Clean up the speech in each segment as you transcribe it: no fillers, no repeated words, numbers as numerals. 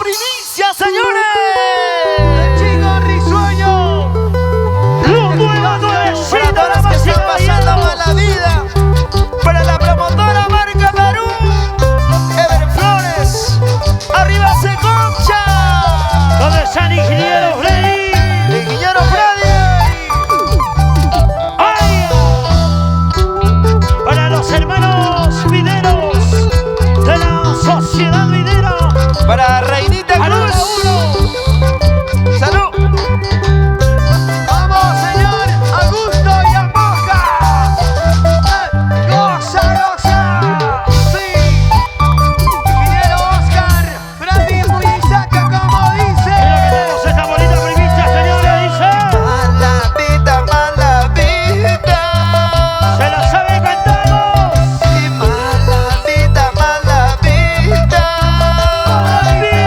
primicia, señores. El chico risueño. Los nuevos nuevecitos Para todas las que están pasando mala vida. Para la promotora Marca Perú. Ever Flores. Arriba se concha. ¿Dónde está el ingeniero Freddy? El ingeniero Freddy. ¡Ay! Para los hermanos videros de la sociedad videra. Para Reinita Cruz. Salud. Vamos, señor Augusto y Amboca. Goza, goza. Sí. Ingeniero Oscar. Freddy Muizaca, como dice. Mira que tenemos esta bonita primicia, señores, dice. Mala vida, mala vida. Se la sabe, cantamos. Sí, mala vida, mala vida. ¡Viva!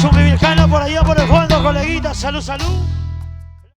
Chumbivilcano por allá por el fondo, coleguita. Salud, salud.